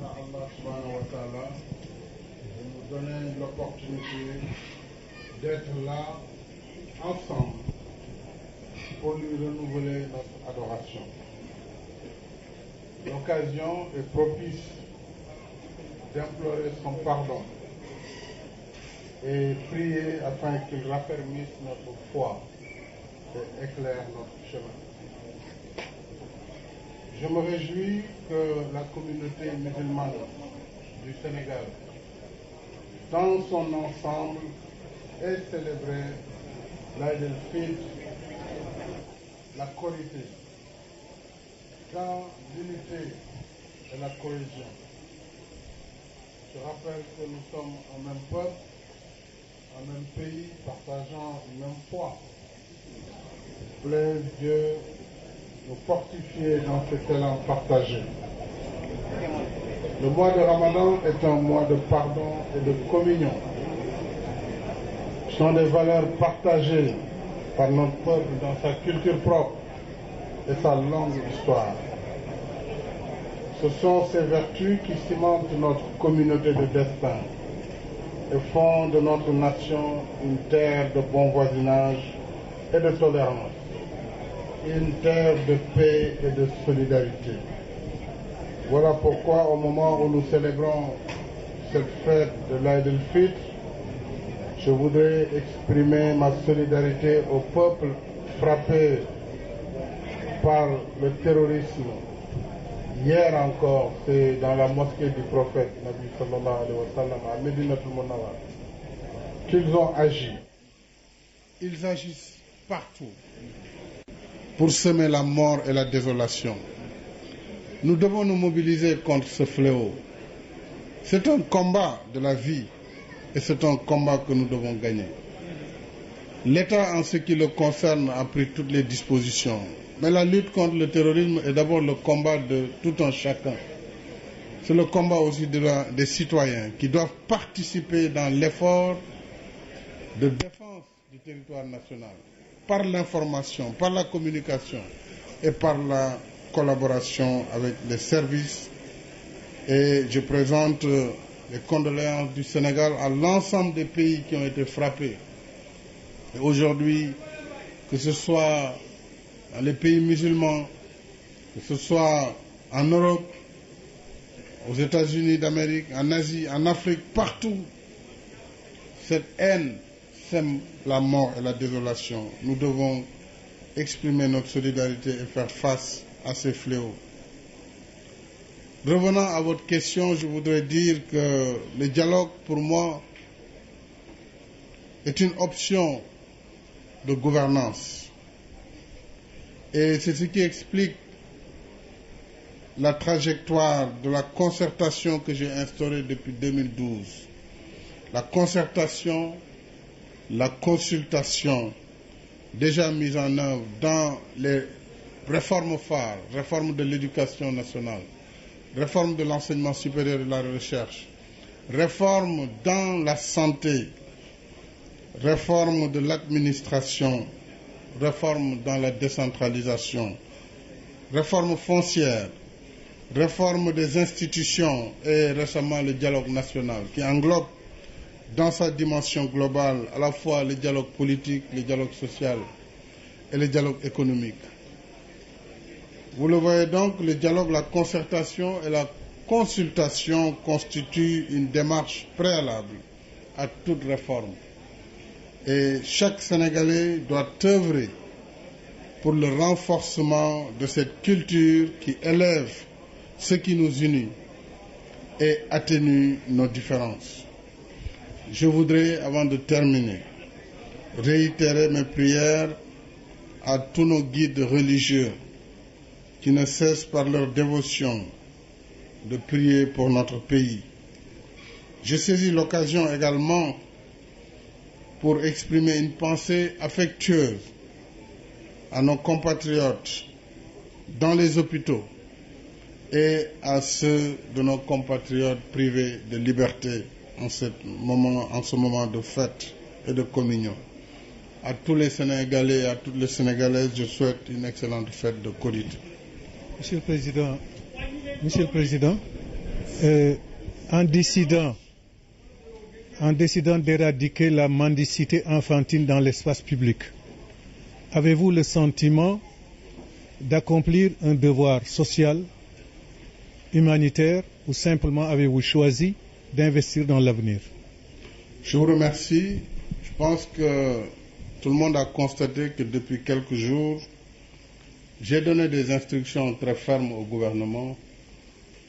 à Allah subhanahu wa ta'ala de nous donner l'opportunité d'être là ensemble pour lui renouveler notre adoration. L'occasion est propice d'implorer son pardon et prier afin qu'il raffermisse notre foi et éclaire notre chemin. Je me réjouis que la communauté musulmane du Sénégal, dans son ensemble, ait célébré l'Aïd el-Fitr, la Korité, dans l'unité et la cohésion. Je rappelle que nous sommes un même peuple, un même pays, partageant une même foi. Plaise Dieu nous fortifier dans cet élan partagé. Le mois de Ramadan est un mois de pardon et de communion. Ce sont des valeurs partagées par notre peuple dans sa culture propre et sa longue histoire. Ce sont ces vertus qui cimentent notre communauté de destin et font de notre nation une terre de bon voisinage et de tolérance, une terre de paix et de solidarité. Voilà pourquoi au moment où nous célébrons cette fête de l'Aïd el-Fitr, je voudrais exprimer ma solidarité au peuple frappé par le terrorisme. Hier encore, c'est dans la mosquée du prophète Nabi sallallahu alayhi wa sallam à Médinatul Munawwara qu'ils ont agi. Ils agissent partout pour semer la mort et la désolation. Nous devons nous mobiliser contre ce fléau. C'est un combat de la vie et c'est un combat que nous devons gagner. L'État, en ce qui le concerne, a pris toutes les dispositions. Mais la lutte contre le terrorisme est d'abord le combat de tout un chacun. C'est le combat aussi des citoyens qui doivent participer dans l'effort de défense du territoire national par l'information, par la communication et par la collaboration avec les services. Et je présente les condoléances du Sénégal à l'ensemble des pays qui ont été frappés. Et aujourd'hui, que ce soit dans les pays musulmans, que ce soit en Europe, aux États-Unis d'Amérique, en Asie, en Afrique, partout, cette haine sème la mort et la désolation. Nous devons exprimer notre solidarité et faire face à ces fléaux. Revenant à votre question, je voudrais dire que le dialogue, pour moi, est une option de gouvernance. Et c'est ce qui explique la trajectoire de la concertation que j'ai instaurée depuis 2012. La concertation, la consultation, déjà mise en œuvre dans les réformes phares, réforme de l'éducation nationale, réforme de l'enseignement supérieur et de la recherche, réforme dans la santé, réforme de l'administration, réforme dans la décentralisation, réforme foncière, réforme des institutions et récemment le dialogue national qui englobe dans sa dimension globale à la fois le dialogue politique, le dialogue social et le dialogue économique. Vous le voyez donc, le dialogue, la concertation et la consultation constituent une démarche préalable à toute réforme. Et chaque Sénégalais doit œuvrer pour le renforcement de cette culture qui élève ce qui nous unit et atténue nos différences. Je voudrais, avant de terminer, réitérer mes prières à tous nos guides religieux qui ne cessent par leur dévotion de prier pour notre pays. Je saisis l'occasion également pour exprimer une pensée affectueuse à nos compatriotes dans les hôpitaux et à ceux de nos compatriotes privés de liberté en ce moment de fête et de communion. À tous les Sénégalais et à toutes les Sénégalaises, je souhaite une excellente fête de Korité. Monsieur le Président, En décidant d'éradiquer la mendicité enfantine dans l'espace public, avez-vous le sentiment d'accomplir un devoir social, humanitaire, ou simplement avez-vous choisi d'investir dans l'avenir? Je vous remercie. Je pense que tout le monde a constaté que depuis quelques jours, j'ai donné des instructions très fermes au gouvernement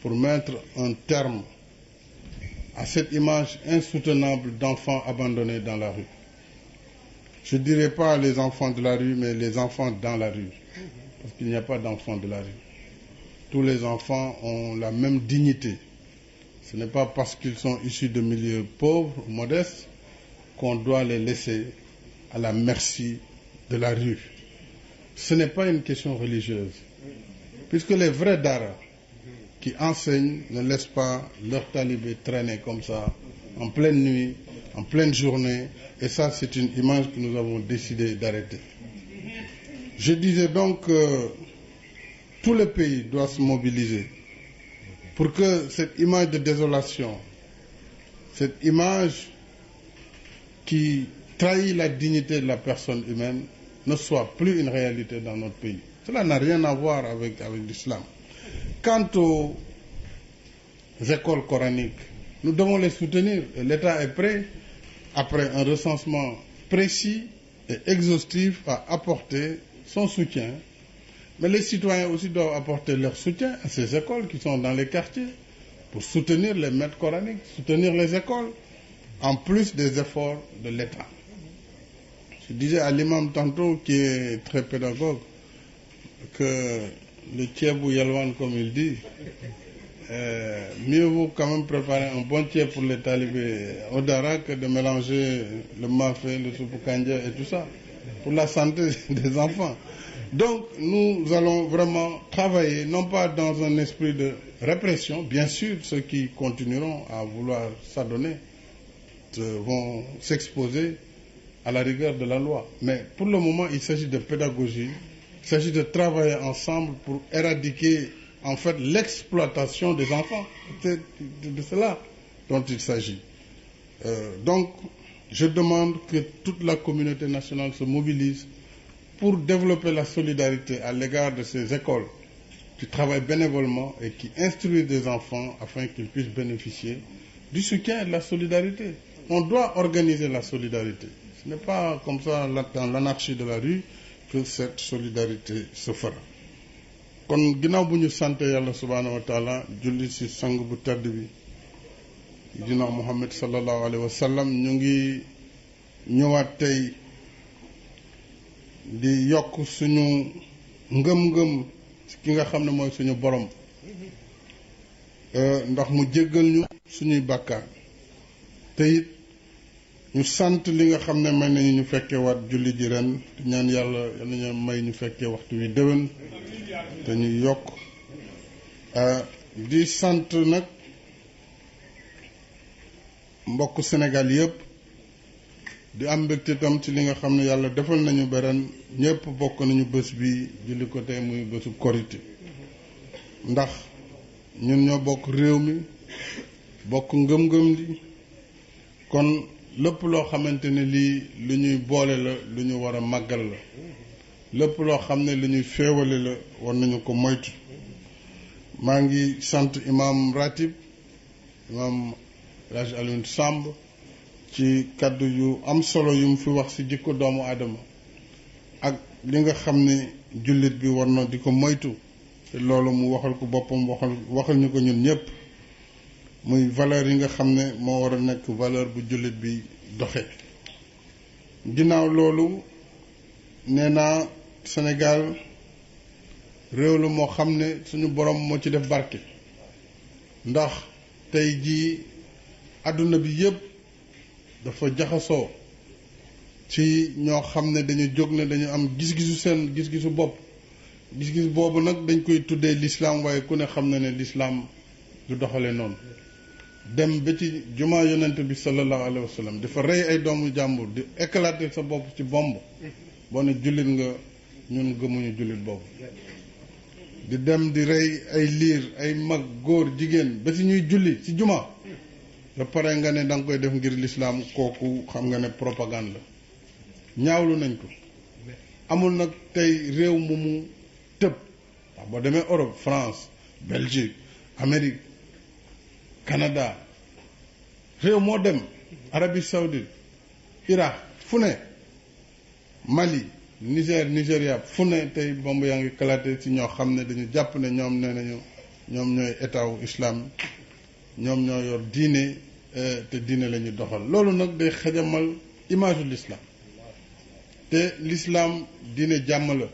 pour mettre un terme à cette image insoutenable d'enfants abandonnés dans la rue. Je ne dirais pas les enfants de la rue, mais les enfants dans la rue. Parce qu'il n'y a pas d'enfants de la rue. Tous les enfants ont la même dignité. Ce n'est pas parce qu'ils sont issus de milieux pauvres, modestes, qu'on doit les laisser à la merci de la rue. Ce n'est pas une question religieuse. Puisque les vrais daras qui enseignent ne laissent pas leurs talibés traîner comme ça, en pleine nuit, en pleine journée, et ça c'est une image que nous avons décidé d'arrêter. Je disais donc que tout le pays doit se mobiliser pour que cette image de désolation, cette image qui trahit la dignité de la personne humaine, ne soit plus une réalité dans notre pays. Cela n'a rien à voir avec l'islam. Quant aux écoles coraniques, nous devons les soutenir et l'État est prêt, après un recensement précis et exhaustif, à apporter son soutien. Mais les citoyens aussi doivent apporter leur soutien à ces écoles qui sont dans les quartiers pour soutenir les maîtres coraniques, soutenir les écoles, en plus des efforts de l'État. Je disais à l'imam tantôt, qui est très pédagogue, que le tiebou yalwan, comme il dit, mieux vaut quand même préparer un bon tieb pour les talibés au dara que de mélanger le mafé, le soupou kandja et tout ça, pour la santé des enfants. Donc nous allons vraiment travailler, non pas dans un esprit de répression, bien sûr ceux qui continueront à vouloir s'adonner vont s'exposer à la rigueur de la loi. Mais pour le moment, il s'agit de pédagogie, il s'agit de travailler ensemble pour éradiquer en fait l'exploitation des enfants. C'est de cela dont il s'agit. Donc, je demande que toute la communauté nationale se mobilise pour développer la solidarité à l'égard de ces écoles qui travaillent bénévolement et qui instruisent des enfants afin qu'ils puissent bénéficier du soutien et de la solidarité. On doit organiser la solidarité. Ce n'est pas comme ça dans l'anarchie de la rue que cette solidarité se fera. kon ginnaaw bu ñu sant yàlla subhaanahu wa taala julli ci sang bu tedd bi dina Muhammad sallallahu alayhi wa sallam ñu ngi ñëwaat tey di yokk suñu ngëm-ngëm ci ki nga xam ne mooy suñu borom ndax mu jéggal ñu suñuy bàkkaar te it ñu sant li nga xam ne may nañu ñu fekkee waat julli ji ren ñaan yàlla nañu may ñu fekkee waxtu wi déwén te ñu yokk di sant nag mbokk Sénégal yëpp di am mbégte tam ci li nga xam ne yàlla defal nañu ba ren ñëpp bokk nañu bés bi julli ko tey muy bésu korité ndax ñun ñoo bokk réew mi bokk ngëm-ngëm li kon lépp loo xamante ne lii lu ñuy boole la lu ñu war a màggal la lépp loo xam ne lu ñuy féewale la war nañu ko moytu maa ngi sant imam ratib imam Raj Alioune Samb ci kaddu yu am solo yu mu fi wax ci jikko doomu aadama ak li nga xam ne jullit bi war na di ko moytu te loolu mu waxal ko boppam waxal ñu ko ñun ñëpp muy valeur yi nga xam ne moo war a nekk valeur bu jullit bi doxe ginnaaw loolu nee naa Sénégal réew la moo xam ne suñu borom moo ci def barke ndax tey jii àdduna bi yépp dafa jaxasoo ci ñoo xam ne dañu jóg ne dañu am gis-gisu seen gis-gisu bopp gis-gis boobu nag dañ koy tuddee l'islam waaye ku ne xam na ne l'islam du doxale noonu dem ba ci jumaa yonent bi sallallahu alayhi wa sallam dafa rey ay doomu jàmbur di éclater sa bopp ci bomb boo ne jullit nga ñun gëmuñu jullit boobu di dem di rey ay liir ay mag góor jigéen ba ci ñuy julli ci juma ba pare nga ne da nga koy def ngir lislaam, kooku xam nga ne propagande la. ñaawlu nañ ko. amul nag tey réew mu tëb wax boo demee Europe, France, Belgique, Amérique, Canada, réew moo dem, Arabie Saoudite, Irak, fu ne, Mali, Niger, Nigeria, fu ne tey bomb yaa ngi kalaate ci ñoo xam ne dañu jàpp ne ñoom nee nañu ñoom ñooy état wu islam, ñoom ñoo yor diine te diine la ñu doxal. loolu nag day xajamal image u l'islam te l'islam diine jàmm la.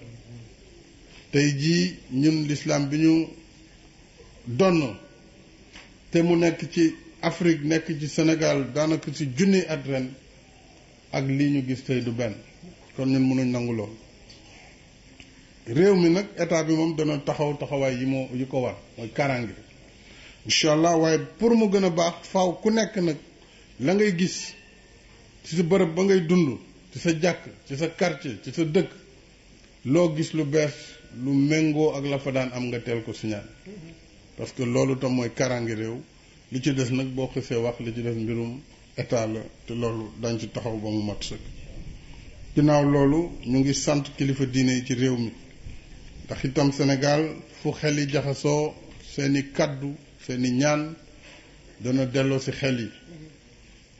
tey jii ñun l'islam bi ñu donn te mu nekk ci Afrique nekk ci Sénégal daanaka ci junni at ren ak lii ñu gis tey du benn, kon ñun mënuñ nangu lool. réew mi nag état bi moom dana taxawaay yi ko war mooy kaaraange incha allah. waaye pour mu gën a baax faaw ku nekk nag la ngay gis ci sa bërëb ba ngay dund, ci sa jàkk, ci sa quartier, ci sa dëkk, loo gis lu bees lu méngoo ak la fa daan am nga teel ko signal, parce que loolu tam mooy kaaraange réew. li ci des nag boo xësee wax li ci des mbirum état la te loolu dañ ci taxaw ba mu mat sëkk. ginnaaw loolu ñu ngi sant kilifa diine yi ci réew mi, ndax itam Sénégal fu xel yi jaxasoo seeni kaddu seeni ñaan dana delloo ci xel yi,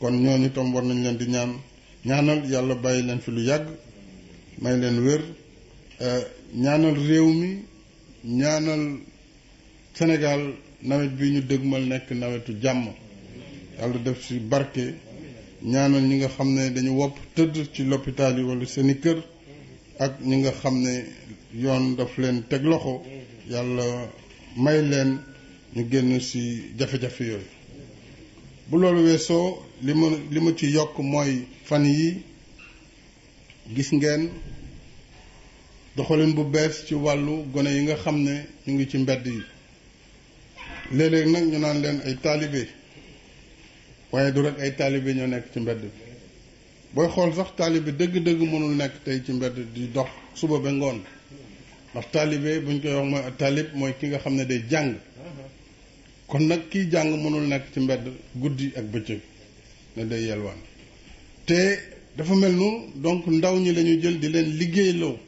kon ñooñu itam war nañ leen di ñaanal yàlla bàyyi leen fi lu yàgg, may leen wér, ñaanal réew mi, ñaanal Sénégal nawet bi ñu dëgmal nekk nawetu jàmm, yàlla def ci barke. ñaanal ñi nga xam ne dañu wopp tëdd ci l'hôpital yi wala seeni kër, ak ñi nga xam ne yoon daf leen teg loxo, yàlla may leen ñu génn ci jafe-jafe yooyu. bu loolu weesoo li ma ci yokk mooy fan yi gis ngeen doxalin bu bees ci wàllu gone yi nga xam ne ñu ngi ci mbedd yi. léeg-léeg nag ñu naan leen ay taalibe, waaye du rek ay taalibe ñoo nekk ci mbedd bi. booy xool sax taalibe dëgg-dëgg mënul nekk tey ci mbedd di dox suba ba ngoon, ndax taalibe buñ koy wax mooy taalib mooy ki nga xam ne day jàng. kon nag kiy jàng mënul nekk ci mbedd guddi ak bëccëg ne day yelwaan. te dafa mel nu donc ndaw ñi lañu jël di leen liggéeyloo,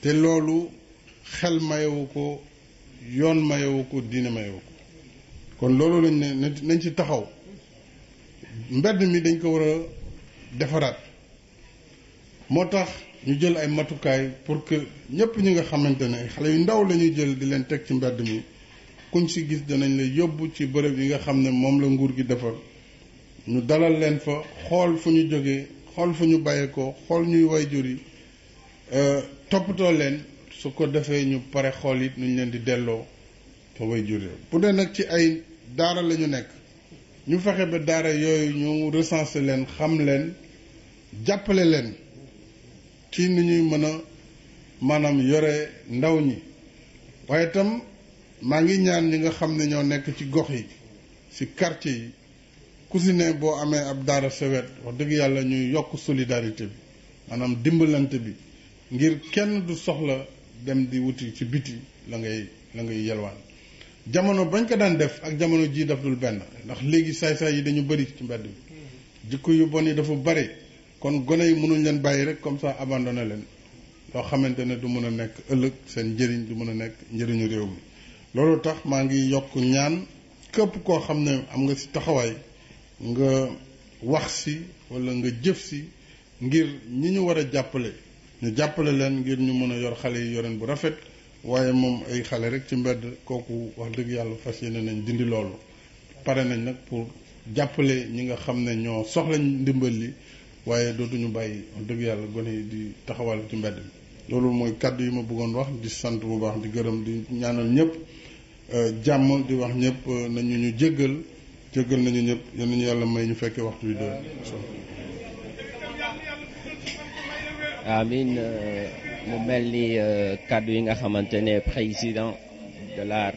te loolu xel mayewu ko, yoon mayewu ko, diine mayewu ko. kon loolu lañ ne nañ ci taxaw. mbedd mi dañ ko war a defaraat, moo tax ñu jël ay matukaay pour que ñëpp ñi nga xamante ne xale yu ndaw la ñuy jël di leen teg ci mbedd mi, kuñ ci gis danañ la yóbbu ci bërëb yi nga xam ne moom la nguur gi defar, ñu dalal leen fa, xool fu ñu jógee, xool fu ñu bàyyeekoo, xool ñuy waajur yi, toppatoo leen. su ko defee ñu pare xool it nuñ leen di delloo fa waajur yi. bu dee nag ci ay daara la ñu nekk, ñu fexe ba daara yooyu ñu recenser leen, xam leen, jàppale leen ci ni ñuy mën a maanaam yore ndaw ñi. waaye itam maa ngi ñaan ñi nga xam ne ñoo nekk ci gox yi, ci quartier yi, ku si ne boo amee ab daara sewet, wax dëgg yàlla ñuy yokk solidarité bi, maanaam dimbalante bi, ngir kenn du soxla dem di wuti ci biti la ngay yelwaan. jamono bañ ko daan def ak jamono ji daf dul benn, ndax léegi saay-saay yi dañu bëri ci mbedd bi, jikko yu bon yi dafa bëri, kon gone yi mënuñ leen bàyyi rek comme ça abandonné leen, loo xamante ne du mën a nekk ëllëg seen njëriñ, du mën a nekk njëriñu réew mi. loolu tax maa ngi yokk ñaan képp koo xam ne am nga ci taxawaay nga wax ci walla nga jëf ci ngir ñi ñu war a jàppale ñu jàppale leen ngir ñu mën a yor xale yi yoreen bu rafet. waaye moom ay xale rek ci mbedd, kooku wax dëgg yàlla fas yéene nañ dindi loolu. pare nañ nag pour jàppale ñi nga xam ne ñoo soxla ndimbal li, waaye dootuñu bàyyi wax dëgg yàlla gone yi di taxawal ci mbedd mi. loolu mooy kàddu yi ma bëggoon wax, di sant bu baax, di gërëm, di ñaanal ñëpp jàmm, di wax ñëpp nañu ñu jéggal nañu ñëpp, yal nañu yàlla may ñu fekkee waxtu wi doon. Amin. mu mel ni kàddu yi nga xamante ne président de la